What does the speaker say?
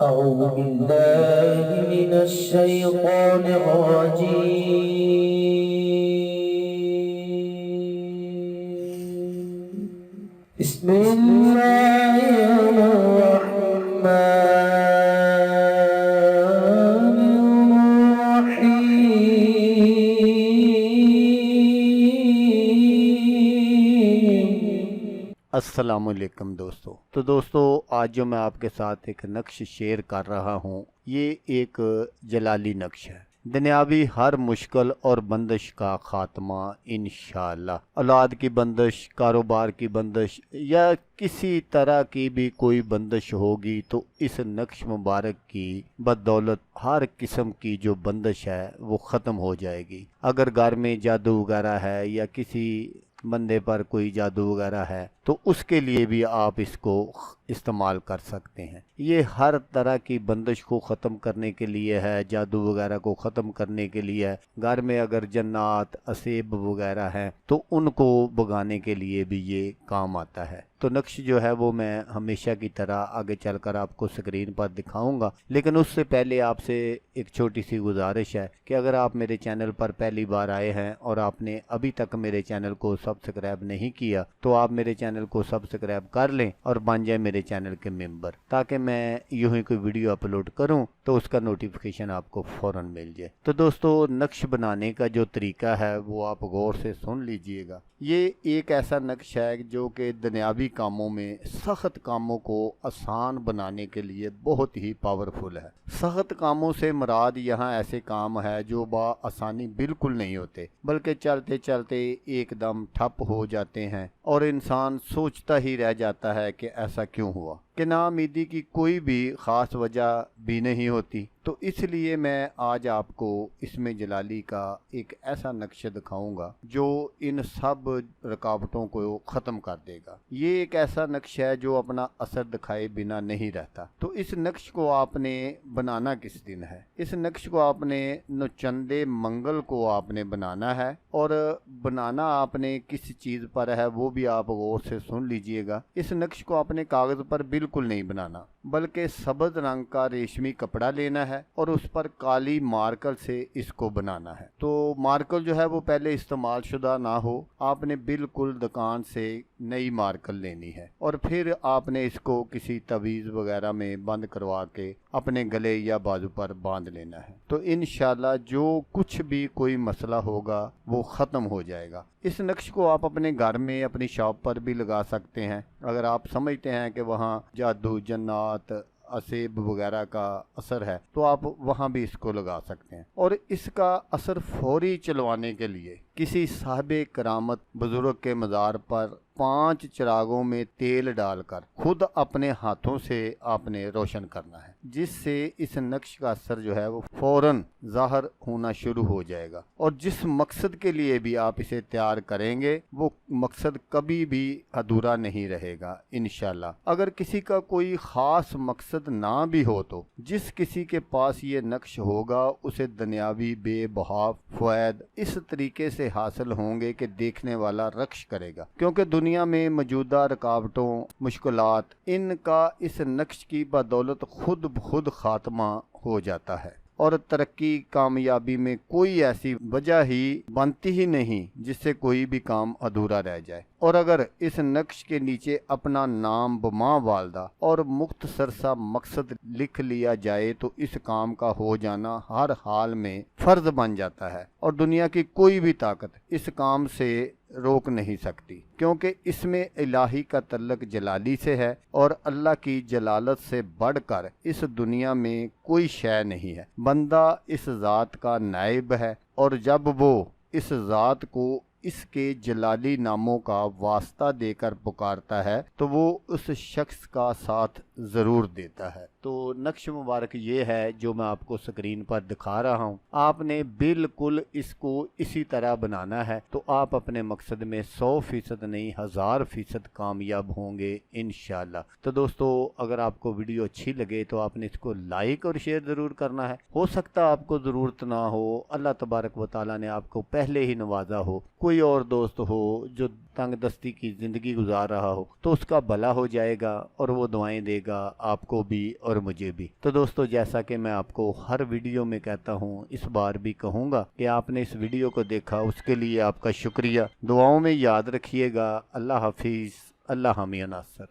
أعوذ بالله من الشيطان الرجيم. بسم الله الرحمن الرحيم. السلام علیکم دوستو آج جو میں آپ کے ساتھ ایک نقش شیئر کر رہا ہوں یہ ایک جلالی نقش ہے۔ دنیاوی ہر مشکل اور بندش کا خاتمہ انشاءاللہ۔ اولاد کی بندش، کاروبار کی بندش یا کسی طرح کی بھی کوئی بندش ہوگی تو اس نقش مبارک کی بدولت ہر قسم کی جو بندش ہے وہ ختم ہو جائے گی۔ اگر گھر میں جادو وغیرہ ہے یا کسی بندے پر کوئی جادو وغیرہ ہے تو اس کے لیے بھی آپ اس کو استعمال کر سکتے ہیں۔ یہ ہر طرح کی بندش کو ختم کرنے کے لیے ہے، جادو وغیرہ کو ختم کرنے کے لیے ہے۔ گھر میں اگر جنات، اسیب وغیرہ ہیں تو ان کو بھگانے کے لیے بھی یہ کام آتا ہے۔ تو نقش جو ہے وہ میں ہمیشہ کی طرح آگے چل کر آپ کو سکرین پر دکھاؤں گا، لیکن اس سے پہلے آپ سے ایک چھوٹی سی گزارش ہے کہ اگر آپ میرے چینل پر پہلی بار آئے ہیں اور آپ نے ابھی تک میرے چینل کو سبسکرائب نہیں کیا تو آپ میرے چینل کو سبسکرائب کر لیں اور بن جائیں میرے چینل کے ممبر، تاکہ میں یوں ہی کوئی ویڈیو اپلوڈ کروں تو اس کا نوٹیفیکیشن آپ کو فوراً مل جائے۔ تو دوستو نقش بنانے کا جو طریقہ ہے وہ آپ غور سے سن لیجئے گا۔ یہ ایک ایسا نقش ہے جو کہ دنیاوی کاموں میں سخت کاموں کو آسان بنانے کے لیے بہت ہی پاورفل ہے۔ سخت کاموں سے مراد یہاں ایسے کام ہے جو آسانی بالکل نہیں ہوتے، بلکہ چلتے چلتے ایک دم ٹھپ ہو جاتے ہیں اور انسان سوچتا ہی رہ جاتا ہے کہ ایسا کیوں ہوا، کہ ناامیدی کی کوئی بھی خاص وجہ بھی نہیں ہوتی۔ تو اس لیے میں آج آپ کو اس میں جلالی کا ایک ایسا نقش دکھاؤں گا جو ان سب رکاوٹوں کو ختم کر دے گا۔ یہ ایک ایسا نقش ہے جو اپنا اثر دکھائے بنا نہیں رہتا۔ تو اس نقش کو آپ نے بنانا کس دن ہے؟ اس نقش کو آپ نے نوچندے منگل کو آپ نے بنانا ہے، اور بنانا آپ نے کس چیز پر ہے وہ بھی آپ غور سے سن لیجئے گا۔ اس نقش کو آپ نے کاغذ پر بالکل نہیں بنانا، بلکہ سبز رنگ کا ریشمی کپڑا لینا ہے اور اس پر کالی مارکر سے اس کو بنانا ہے۔ تو مارکر جو ہے وہ پہلے استعمال شدہ نہ ہو، آپ نے بالکل دکان سے نئی مارکر لینی ہے، اور پھر آپ نے اس کو کسی تعویذ وغیرہ میں بند کروا کے اپنے گلے یا بازو پر باندھ لینا ہے۔ تو انشاءاللہ جو کچھ بھی کوئی مسئلہ ہوگا وہ ختم ہو جائے گا۔ اس نقش کو آپ اپنے گھر میں، اپنی شاپ پر بھی لگا سکتے ہیں۔ اگر آپ سمجھتے ہیں کہ وہاں جادو، جنات، اسیب وغیرہ کا اثر ہے تو آپ وہاں بھی اس کو لگا سکتے ہیں۔ اور اس کا اثر فوری چلوانے کے لیے کسی صاحب کرامت بزرگ کے مزار پر 5 چراغوں میں تیل ڈال کر خود اپنے ہاتھوں سے آپ نے روشن کرنا ہے، جس سے اس نقش کا اثر جو ہے وہ فوراً ظاہر ہونا شروع ہو جائے گا۔ اور جس مقصد کے لیے بھی آپ اسے تیار کریں گے وہ مقصد کبھی بھی ادھورا نہیں رہے گا انشاءاللہ۔ اگر کسی کا کوئی خاص مقصد نہ بھی ہو تو جس کسی کے پاس یہ نقش ہوگا اسے دنیاوی بے بہا فوائد اس طریقے سے حاصل ہوں گے کہ دیکھنے والا رقص کرے گا، کیونکہ دنیا میں موجودہ رکاوٹوں، مشکلات، ان کا اس نقش کی بدولت خود بخود خاتمہ ہو جاتا ہے، اور ترقی، کامیابی میں کوئی ایسی وجہ ہی بنتی ہی نہیں جس سے کوئی بھی کام ادھورا رہ جائے۔ اور اگر اس نقش کے نیچے اپنا نام بما والدہ اور مختصر سا مقصد لکھ لیا جائے تو اس کام کا ہو جانا ہر حال میں فرض بن جاتا ہے، اور دنیا کی کوئی بھی طاقت اس کام سے روک نہیں سکتی، کیونکہ اس میں الہی کا تعلق جلالی سے ہے، اور اللہ کی جلالت سے بڑھ کر اس دنیا میں کوئی شے نہیں ہے۔ بندہ اس ذات کا نائب ہے، اور جب وہ اس ذات کو اس کے جلالی ناموں کا واسطہ دے کر پکارتا ہے تو وہ اس شخص کا ساتھ ضرور دیتا ہے۔ تو نقش مبارک یہ ہے جو میں آپ کو سکرین پر دکھا رہا ہوں۔ آپ نے بالکل اس کو اسی طرح بنانا ہے تو آپ اپنے مقصد میں 100% نہیں 1000% کامیاب ہوں گے انشاءاللہ۔ تو دوستو اگر آپ کو ویڈیو اچھی لگے تو آپ نے اس کو لائک اور شیئر ضرور کرنا ہے۔ ہو سکتا آپ کو ضرورت نہ ہو، اللہ تبارک و تعالیٰ نے آپ کو پہلے ہی نوازا ہو، کوئی اور دوست ہو جو تنگ دستی کی زندگی گزار رہا ہو تو اس کا بھلا ہو جائے گا اور وہ دعائیں دے گا آپ کو بھی اور مجھے بھی۔ تو دوستو جیسا کہ میں آپ کو ہر ویڈیو میں کہتا ہوں، اس بار بھی کہوں گا کہ آپ نے اس ویڈیو کو دیکھا، اس کے لیے آپ کا شکریہ۔ دعاؤں میں یاد رکھیے گا۔ اللہ حافظ، اللہ حامی و ناصر۔